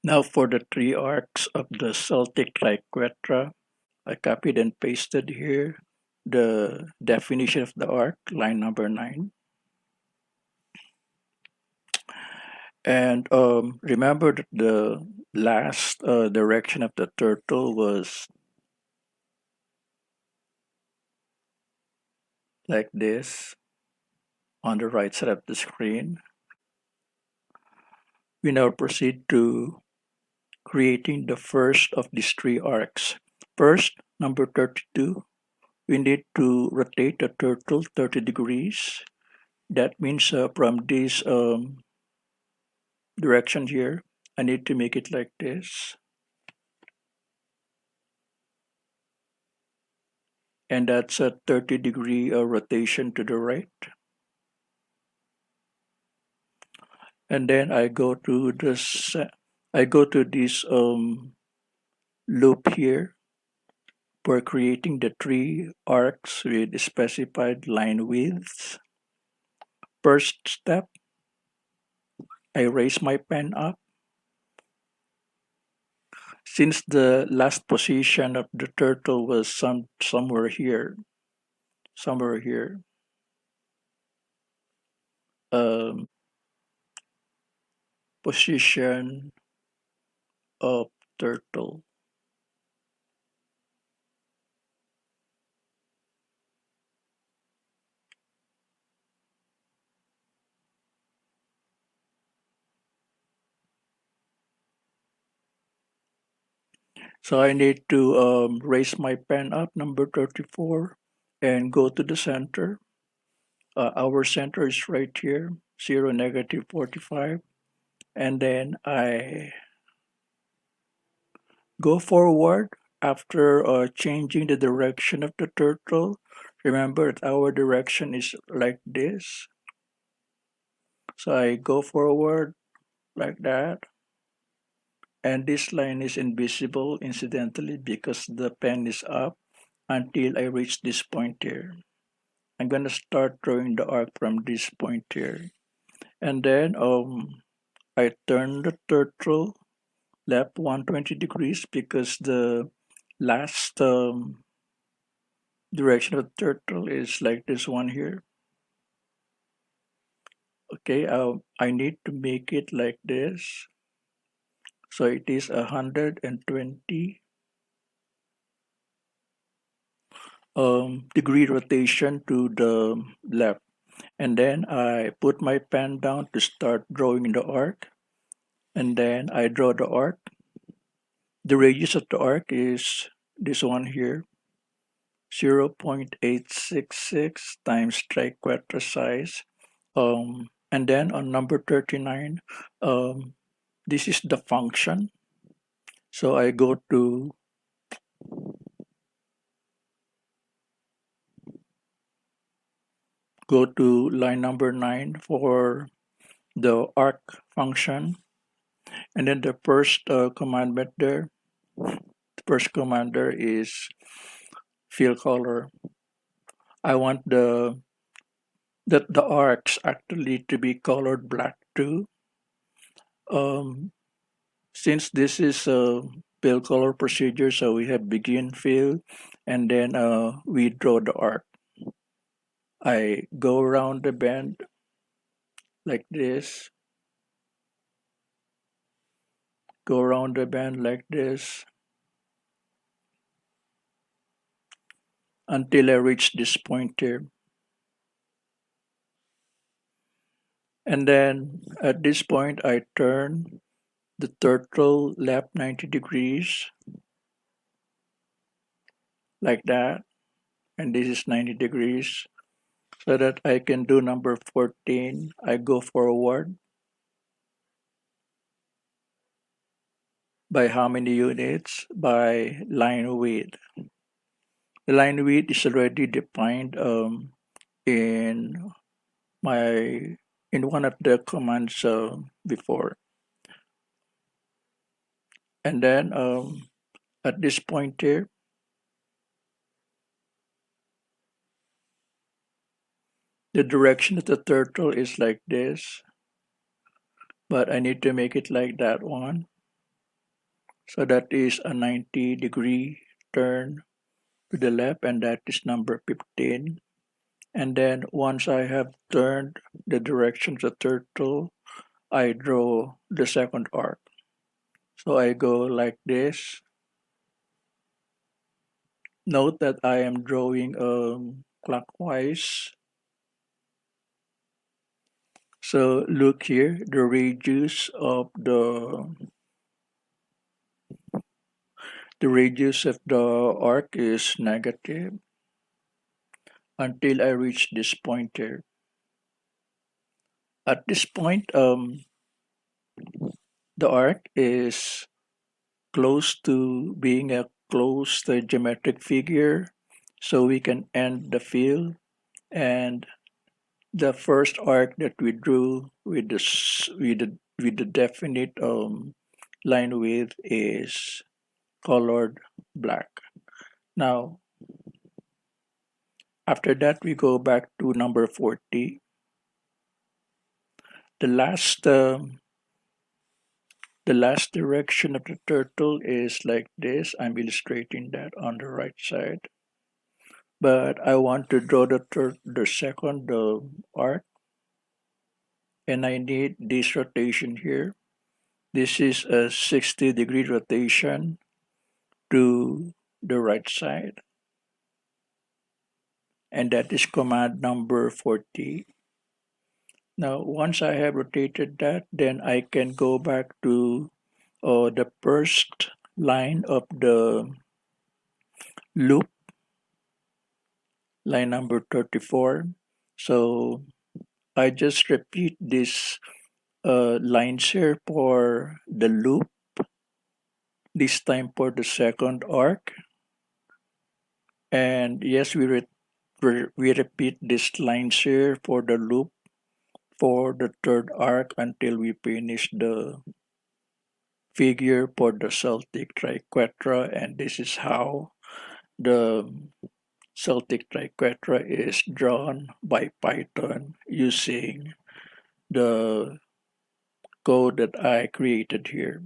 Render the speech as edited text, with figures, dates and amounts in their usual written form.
Now for the three arcs of the Celtic Triquetra, I copied and pasted here the definition of the arc, line number 9. And remember that the last direction of the turtle was like this on the right side of the screen. We now proceed to creating the first of these three arcs. First, number 32, we need to rotate the turtle 30 degrees. That means from this direction here, I need to make it like this. And that's a 30-degree rotation to the right. And then I go to this loop here for creating the three arcs with specified line widths. First step, I raise my pen up. Since the last position of the turtle was somewhere here, um, position of turtle. So I need to raise my pen up, number 34, and go to the center. Our center is right here, 0, -45. And then I go forward after changing the direction of the turtle. Remember that our direction is like this. So I go forward like that. And this line is invisible incidentally because the pen is up until I reach this point here. I'm gonna start drawing the arc from this point here. And then I turn the turtle left 120 degrees because the last direction of the turtle is like this one here. Okay, I need to make it like this. So it is 120 degree rotation to the left. And then I put my pen down to start drawing the arc. And then I draw the arc. The radius of the arc is this one here, 0.866 times triquetra size. And then on number 39, this is the function. So I go to line number 9 for the arc function. And then the first commandment there, the first command there is fill color. I want the arcs actually to be colored black too. Since this is a fill color procedure, so we have begin fill, and then we draw the arc. I go around the bend like this, go around the bend like this, until I reach this point here. And then at this point, I turn the turtle left 90 degrees, like that. And this is 90 degrees, so that I can do number 14. I go forward. By how many units? By line width. The line width is already defined in one of the commands before. And then at this point here, the direction of the turtle is like this, but I need to make it like that one. So that is a 90-degree turn to the left, and that is number 15. And then once I have turned the direction of the turtle, I draw the second arc. So I go like this. Note that I am drawing clockwise. So look here, the radius of the arc is negative until I reach this point here. At this point, the arc is close to being a closed geometric figure, so we can end the fill. And the first arc that we drew with the definite line width is colored black. Now, after that, we go back to number 40. The last the last direction of the turtle is like this. I'm illustrating that on the right side. But I want to draw the second arc, and I need this rotation here. This is a 60-degree rotation to the right side, and that is command number 40. Now, once I have rotated that, then I can go back to the first line of the loop, line number 34. So I just repeat this lines here for the loop, this time for the second arc. And yes, we repeat this lines here for the loop for the third arc until we finish the figure for the Celtic Triquetra, and this is how the Celtic Triquetra is drawn by Python using the code that I created here.